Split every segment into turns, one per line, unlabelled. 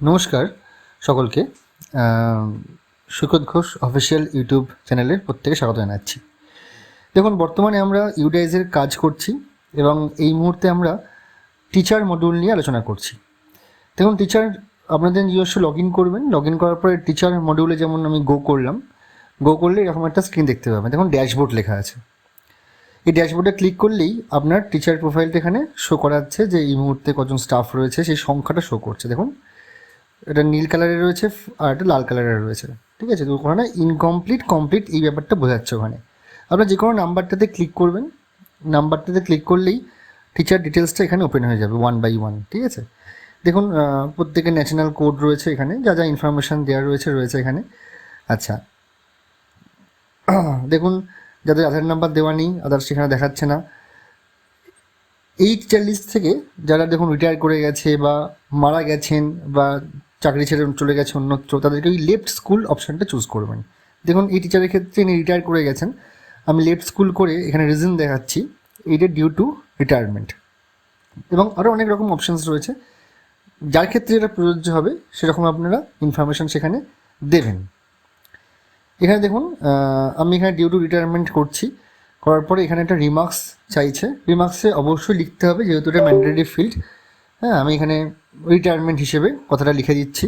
নমস্কার সকলকে। সুখদ Ghosh official YouTube চ্যানেলের প্রত্যেকে স্বাগত জানাচ্ছি। দেখুন, বর্তমানে আমরা ইউডাইজের কাজ করছি এবং এই মুহূর্তে আমরা টিচার মডিউল নিয়ে আলোচনা করছি। দেখুন, টিচার আপনাদের নিজস্ব লগ ইন করবেন। লগ ইন করার পরে টিচার মডিউলে যেমন আমি গো করলাম, গো করলে এরকম একটা স্ক্রিন দেখতে পাবেন। দেখুন, ড্যাশবোর্ড লেখা আছে। এই ড্যাশবোর্ডে ক্লিক করলেই আপনার টিচার প্রোফাইলটা এখানে শো করাচ্ছে যে এই মুহূর্তে কজন স্টাফ রয়েছে, সেই সংখ্যাটা শো করছে। দেখুন, এটা নীল কালারের রয়েছে আর একটা লাল কালারের রয়েছে। ঠিক আছে, তো ওখানে ইনকমপ্লিট কমপ্লিট এই ব্যাপারটা বোঝাচ্ছে। ওখানে আপনার যে কোনো নাম্বারটাতে ক্লিক করবেন, নাম্বারটাতে ক্লিক করলেই টিচার ডিটেলসটা এখানে ওপেন হয়ে যাবে 1 by 1। ঠিক আছে, দেখুন প্রত্যেকের ন্যাশনাল কোড রয়েছে এখানে, যা যা ইনফরমেশান দেওয়া রয়েছে এখানে। আচ্ছা, দেখুন যাদের আধার নাম্বার দেওয়া নেই, আদার্স সেখানে দেখাচ্ছে না। এই টিচার লিস্ট থেকে যারা দেখুন রিটায়ার করে গেছে বা মারা গেছেন বা চাকরি ছেড়ে চলে গেছে অন্যত্র, তাদেরকে ওই লেফট স্কুল অপশানটা চুজ করবেন। দেখুন, এই টিচারের ক্ষেত্রে ইনি রিটায়ার করে গেছেন, আমি লেফট স্কুল করে এখানে রিজন দেখাচ্ছি, এইটা ডিউ টু রিটায়ারমেন্ট। এবং আরও অনেক রকম অপশানস রয়েছে, যার ক্ষেত্রে এটা প্রযোজ্য হবে সেরকম আপনারা ইনফরমেশান সেখানে দেবেন। এখানে দেখুন, আমি এখানে ডিউ টু রিটায়ারমেন্ট করছি, করার পরে এখানে একটা রিমার্কস চাইছে। রিমার্কসে অবশ্যই লিখতে হবে, যেহেতু এটা ম্যান্ডেটরি ফিল্ড। হ্যাঁ, আমি এখানে রিটায়ারমেন্ট হিসেবে কথাটা লিখে দিচ্ছি।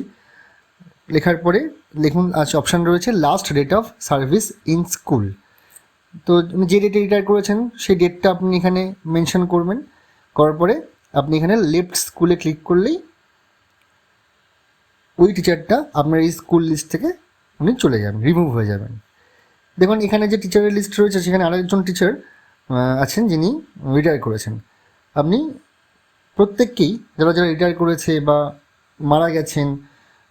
লেখার পরে দেখুন আজ অপশান রয়েছে last date of service in school. তো যে ডেটে রিটায়ার করেছেন সেই ডেটটা আপনি এখানে মেনশন করবেন। করার পরে আপনি এখানে লেফট স্কুলে ক্লিক করলেই ওই টিচারটা আপনার এই স্কুল লিস্ট থেকে উনি চলে যাবেন, রিমুভ হয়ে যাবেন। দেখুন, এখানে যে টিচারের লিস্ট রয়েছে সেখানে আরেকজন টিচার আছেন যিনি রিটায়ার করেছেন। আপনি প্রত্যেককেই যারা যারা রিটায়ার করেছে বা মারা গেছেন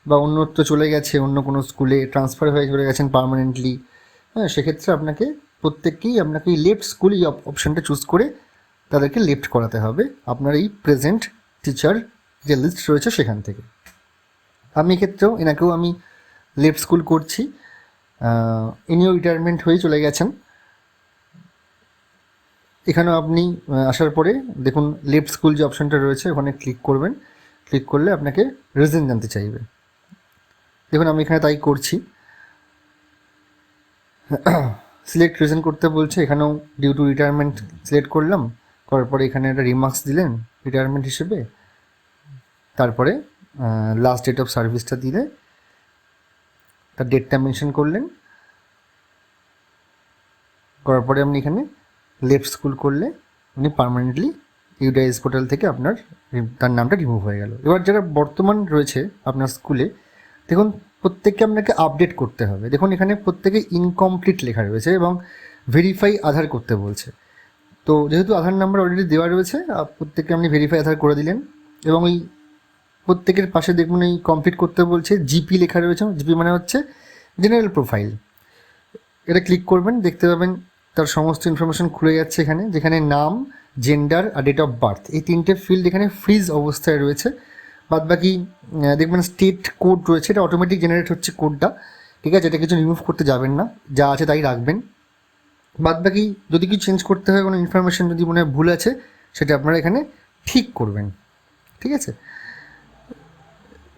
বা অন্যত্র চলে গেছে, অন্য কোনো স্কুলে ট্রান্সফার হয়ে চলে গেছেন পার্মানেন্টলি, হ্যাঁ, সেক্ষেত্রে আপনাকে প্রত্যেককেই আপনাকে এই লেফট স্কুল এই অপশানটা চুজ করে তাদেরকে লেফট করাতে হবে আপনার এই প্রেজেন্ট টিচার যে লিস্ট রয়েছে সেখান থেকে। আমি এক্ষেত্রেও এনাকেও আমি লেফট স্কুল করছি। ইনিও রিটায়ারমেন্ট হয়ে চলে গেছেন। এখানেও আপনি আসার পরে দেখুন লেফট স্কুল যে অপশানটা রয়েছে ওখানে ক্লিক করবেন। ক্লিক করলে আপনাকে রিজন জানতে চাইবে। দেখুন, আমি এখানে তাই করছি। সিলেক্ট রিজন করতে বলছে, এখানেও ডিউ টু রিটায়ারমেন্ট সিলেক্ট করলাম। করার পরে এখানে একটা রিমার্কস দিলেন রিটায়ারমেন্ট হিসেবে, তারপরে লাস্ট ডেট অফ সার্ভিসটা দিলে তার ডেটটা মেনশন করলেন। করার পরে আপনি এখানে লেফট স্কুল করলে আপনি পার্মানেন্টলি ইউডাইজ পোর্টাল থেকে আপনার তার নামটা রিমুভ হয়ে গেল। এবার যারা বর্তমান রয়েছে আপনার স্কুলে, দেখুন প্রত্যেককে আপনাকে আপডেট করতে হবে। দেখুন, এখানে প্রত্যেকে ইনকমপ্লিট লেখা রয়েছে এবং ভেরিফাই আধার করতে বলছে। তো যেহেতু আধার নাম্বার অলরেডি দেওয়া রয়েছে, প্রত্যেককে আপনি ভেরিফাই আধার করে দিলেন। এবং ওই প্রত্যেকের পাশে দেখুন এই কমপ্লিট করতে বলছে, জিপি লেখা রয়েছে। জিপি মানে হচ্ছে জেনারেল প্রোফাইল। এটা ক্লিক করবেন, দেখতে পাবেন তার সমস্ত ইনফরমেশন খুলে যাচ্ছে এখানে, যেখানে নাম, জেন্ডার আর ডেট অফ বার্থ এই তিনটে ফিল্ড এখানে ফ্রিজ অবস্থায় রয়েছে। বাদ বাকি দেখবেন স্টেট কোড রয়েছে, এটা অটোমেটিক জেনারেট হচ্ছে কোডটা। ঠিক আছে, এটা কিছু রিমুভ করতে যাবেন না, যা আছে তাই রাখবেন। বাদ বাকি যদি কিছু চেঞ্জ করতে হয়, কোনো ইনফরমেশন যদি মনে হয় ভুল আছে, সেটা আপনারা এখানে ঠিক করবেন। ঠিক আছে,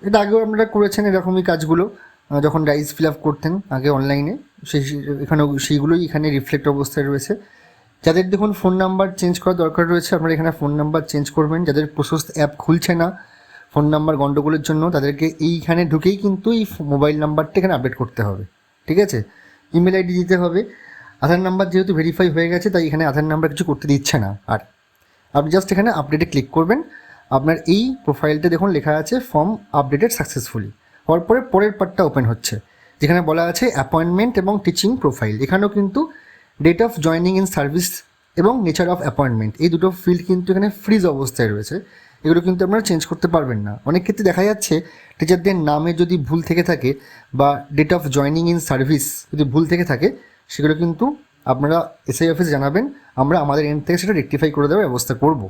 এটা আগেও আপনারা করেছেন এরকমই কাজগুলো, যখন ডাইস ফিল আপ করতেন আগে অনলাইনে, এখানেও সেইগুলোই এখানে রিফ্লেক্ট অবস্থায় রয়েছে। যাদের দেখুন ফোন নাম্বার চেঞ্জ করার দরকার রয়েছে, আপনারা এখানে ফোন নাম্বার চেঞ্জ করবেন। যাদের প্রশস্ত অ্যাপ খুলছে না ফোন নাম্বার গণ্ডগোলের জন্য, তাদেরকে এইখানে ঢুকেই কিন্তু এই মোবাইল নাম্বারটা এখানে আপডেট করতে হবে। ঠিক আছে, ইমেল আইডি দিতে হবে। আধার নাম্বার যেহেতু ভেরিফাই হয়ে গেছে, তাই এখানে আধার নাম্বার কিছু করতে দিচ্ছে না। আর আপনি জাস্ট এখানে আপডেটে ক্লিক করবেন। আপনার এই প্রোফাইলটা দেখুন লেখা আছে ফর্ম আপডেটেড সাকসেসফুলি। হওয়ার পরে পরের পার্টটা ওপেন হচ্ছে, যেখানে বলা আছে অ্যাপয়েন্টমেন্ট এবং টিচিং প্রোফাইল। এখানেও কিন্তু date of joining in service এবং নেচার অফ অ্যাপয়েন্টমেন্ট এই দুটো ফিল্ড কিন্তু এখানে ফ্রিজ অবস্থায় রয়েছে। এগুলো কিন্তু আপনারা চেঞ্জ করতে পারবেন না। অনেক ক্ষেত্রে দেখা যাচ্ছে টিচারদের নামে যদি ভুল থেকে থাকে বা date of joining in service যদি ভুল থেকে থাকে, সেগুলো কিন্তু আপনারা এসআই অফিসে জানাবেন, আমরা আমাদের এন্ড থেকে সেটা রেকটিফাই করে দেওয়ার ব্যবস্থা করব।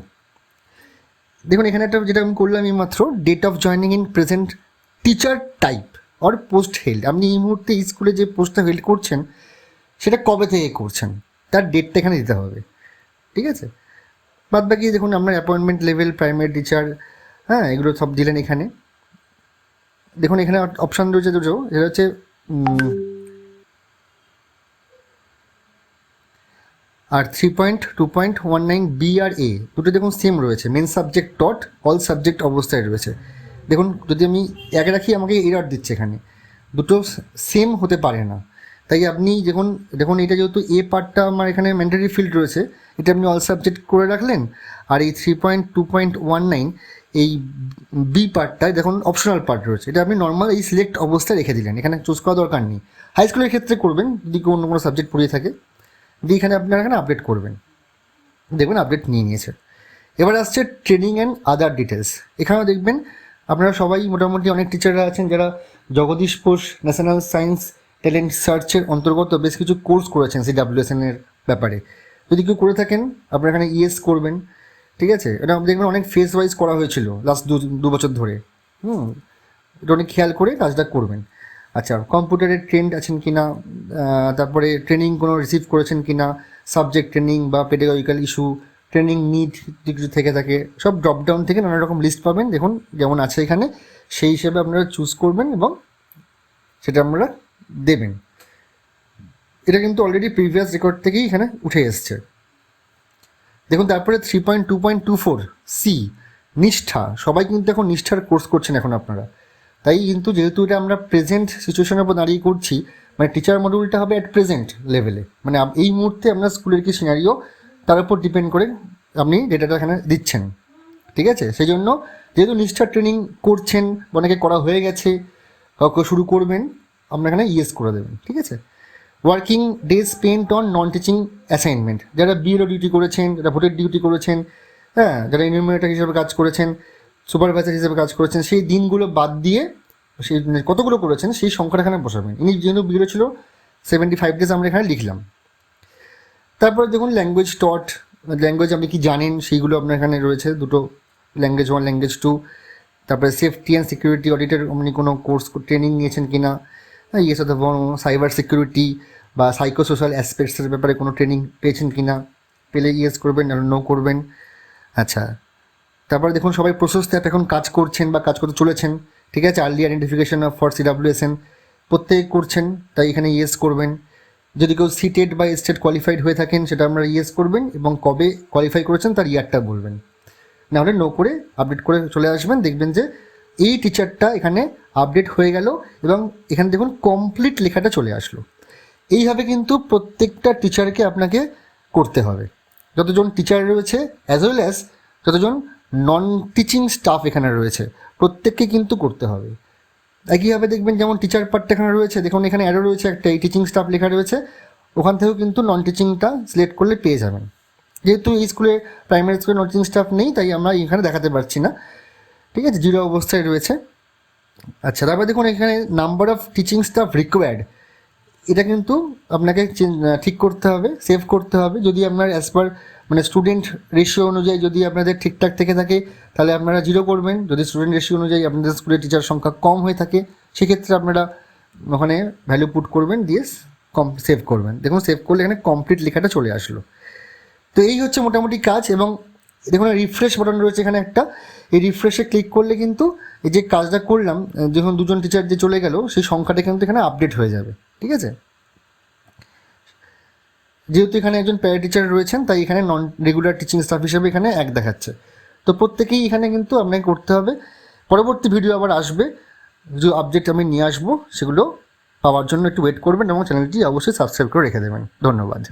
দেখুন, এখানে একটা যেটা আমি করলাম এই মাত্র, date of joining in present teacher type or post held. আপনি এই মুহূর্তে এই স্কুলে যে পোস্টটা হেল্ড করছেন সেটা কবে থেকে করছেন তার ডেটটা এখানে দিতে হবে। ঠিক আছে, বাদ বাকি দেখুন আপনার অ্যাপয়েন্টমেন্ট লেভেল, প্রাইমারি টিচার, হ্যাঁ, এগুলো সব দিলেন এখানে। দেখুন এখানে অপশান রয়েছে দুটো, এটা হচ্ছে আর 3.2.19 বি আর এ দুটো দেখুন সেম রয়েছে, main subject dot all subject অবস্থায় রয়েছে। দেখুন যদি আমি এক রাখি আমাকে এরর দিচ্ছে, এখানে দুটো সেম হতে পারে না। তাই আপনি দেখুন এটা যেহেতু এ পার্টটা আমার এখানে ম্যান্ডেটরি ফিল্ড রয়েছে, এটা আপনি অল সাবজেক্ট করে রাখলেন, আর এই 3.2.19 এই বি পার্টটায় দেখুন অপশনাল পার্ট রয়েছে, এটা আপনি নর্মাল এই সিলেক্ট অবস্থায় রেখে দিলেন, এখানে চুজ করা দরকার নেই। হাই স্কুলের ক্ষেত্রে করবেন যদি অন্য কোনো সাবজেক্ট পড়িয়ে থাকে, দিয়ে এখানে আপনারা এখানে আপডেট করবেন, দেখবেন আপডেট নিয়ে নিয়েছে। এবার আসছে ট্রেনিং অ্যান্ড আদার ডিটেলস। এখানেও দেখবেন আপনারা সবাই মোটামুটি অনেক টিচাররা আছেন যারা Jagadish Bose national science talent সার্চের অন্তর্গত বেশ কিছু কোর্স করেছেন CWSN এর ব্যাপারে। যদি কেউ করে থাকেন আপনারা এখানে ইয়েস করবেন, ঠিক আছে। এটা দেখবেন অনেক ফেজ ওয়াইজ করা হয়েছিল লাস্ট দু বছর ধরে, এটা অনেক খেয়াল করে কাজটা করবেন। আচ্ছা, কম্পিউটারে ট্রেন্ড আছেন কি না, তারপরে ট্রেনিং কোনো রিসিভ করেছেন কি না, সাবজেক্ট ট্রেনিং বা পেডাগজিক্যাল ইস্যু ট্রেনিং নিড কিছু থেকে থাকে, সব ড্রপডাউন থেকে নানা রকম লিস্ট পাবেন, দেখুন যেমন আছে এখানে, সেই হিসেবে আপনারা চুজ করবেন এবং সেটা আপনারা দেবেন। এটা কিন্তু অলরেডি প্রিভিয়াস রেকর্ড থেকেই এখানে উঠে এসছে। দেখুন তারপরে 3.2.24 সি নিষ্ঠা, সবাই কিন্তু এখন নিষ্ঠার কোর্স করছেন এখন আপনারা। তাই কিন্তু যেহেতু এটা আমরা প্রেজেন্ট সিচুয়েশনের উপর দাঁড়িয়ে করছি, মানে টিচার মডিউলটা হবে অ্যাট প্রেজেন্ট লেভেলে, মানে এই মুহূর্তে আপনার স্কুলের কি সিনারিও তার উপর ডিপেন্ড করে আপনি ডেটাটা এখানে দিচ্ছেন, ঠিক আছে। সেই জন্য যেহেতু নিষ্ঠার ট্রেনিং করছেন, অনেকে করা হয়ে গেছে, কাউকে শুরু করবেন, আপনারা এখানে ইয়েস করে দেবেন, ঠিক আছে। Working days spent on non teaching assignment, যারা বিএলও ডিউটি করেছেন, যারা ভোটের ডিউটি করেছেন, হ্যাঁ, যারা ইনুমিনেটর হিসেবে কাজ করেছেন, সুপারভাইজার হিসেবে কাজ করেছেন, সেই দিনগুলো বাদ দিয়ে সেই কতগুলো করেছেন সেই সংখ্যাটা এখানে বসাবেন। ইনি যেহেতু বিএলও ছিল 75 ডেজ আমরা এখানে লিখলাম। তারপরে দেখুন ল্যাঙ্গুয়েজ টট, ল্যাঙ্গুয়েজ আপনি কি জানেন সেইগুলো আপনার এখানে রয়েছে দুটো, ল্যাঙ্গুয়েজ 1 ল্যাঙ্গুয়েজ 2। তারপরে সেফটি অ্যান্ড সিকিউরিটি অডিটের আপনি কোনো কোর্স ট্রেনিং নিয়েছেন কি না, ইয়েস অথবা সাইবার সিকিউরিটি বা সাইকো সোশ্যাল অ্যাসপেক্টসের ব্যাপারে কোনো ট্রেনিং পেয়েছেন কি না, পেলে ইয়েস করবেন আর নো করবেন। আচ্ছা, তারপরে দেখুন সবাই প্রসেস ট্যাপ এখন কাজ করছেন বা কাজ করতে চলেছেন, ঠিক আছে। Early identification of for CWSN প্রত্যেকে করছেন, তাই এখানে ইয়েস করবেন। যদি কেউ সিটেড বা স্টেট কোয়ালিফাইড হয়ে থাকেন সেটা আপনারা ইয়েস করবেন এবং কবে কোয়ালিফাই করেছেন তার ইয়ারটা বলবেন, নাহলে নো করে আপডেট করে চলে আসবেন। দেখবেন যে এই টিচারটা এখানে আপডেট হয়ে গেল এবং এখানে দেখুন কমপ্লিট লেখাটা চলে আসলো। এইভাবে কিন্তু প্রত্যেকটা টিচারকে আপনাকে করতে হবে, যতজন টিচার রয়েছে অ্যাজ ওয়েল অ্যাজ যতজন নন টিচিং স্টাফ এখানে রয়েছে প্রত্যেককে কিন্তু করতে হবে। একইভাবে দেখবেন যেমন টিচার পার্টটা এখানে রয়েছে, দেখুন এখানে অ্যারো রয়েছে একটা, এই টিচিং স্টাফ লেখা রয়েছে, ওখান থেকেও কিন্তু নন টিচিংটা সিলেক্ট করলে পেয়ে যাবেন। যেহেতু এই স্কুলে প্রাইমারি স্কুলে নন টিচিং স্টাফ নেই তাই আমরা এখানে দেখাতে পারছি না, ঠিক আছে, 0 অবস্থায় রয়েছে। আচ্ছা, তারপর দেখুন এখানে number of teaching staff required, এটা কিন্তু আপনাকে ঠিক করতে হবে, সেভ করতে হবে। যদি আপনার অ্যাজ পার মানে স্টুডেন্ট রেশিও অনুযায়ী যদি আপনাদের ঠিকঠাক থেকে থাকে তাহলে আপনারা 0 করবেন, যদি স্টুডেন্ট রেশিও অনুযায়ী আপনাদের স্কুলের টিচার সংখ্যা কম হয়ে থাকে সেক্ষেত্রে আপনারা ওখানে ভ্যালু পুট করবেন, দিয়ে সেভ করবেন। দেখুন সেভ করলে এখানে কমপ্লিট লেখাটা চলে আসলো। তো এই হচ্ছে মোটামুটি কাজ। এবং দেখুন রিফ্রেশ বাটন রয়েছে এখানে একটা, এই রিফ্রেশে ক্লিক করলে কিন্তু এই যে কাজটা করলাম, যখন দুজন টিচার যে চলে গেল সেই সংখ্যাটা কিন্তু এখানে আপডেট হয়ে যাবে, ঠিক আছে। যেহেতু এখানে একজন প্যারা টিচার রয়েছেন তাই এখানে নন রেগুলার টিচিং স্টাফ হিসেবে এখানে 1 দেখাচ্ছে। তো প্রত্যেকেই এখানে কিন্তু আপনাকে করতে হবে। পরবর্তী ভিডিও আবার আসবে, যে আপডেট আমি নিয়ে আসবো সেগুলো পাওয়ার জন্য একটু ওয়েট করবেন এবং চ্যানেলটি অবশ্যই সাবস্ক্রাইব করে রেখে দেবেন। ধন্যবাদ।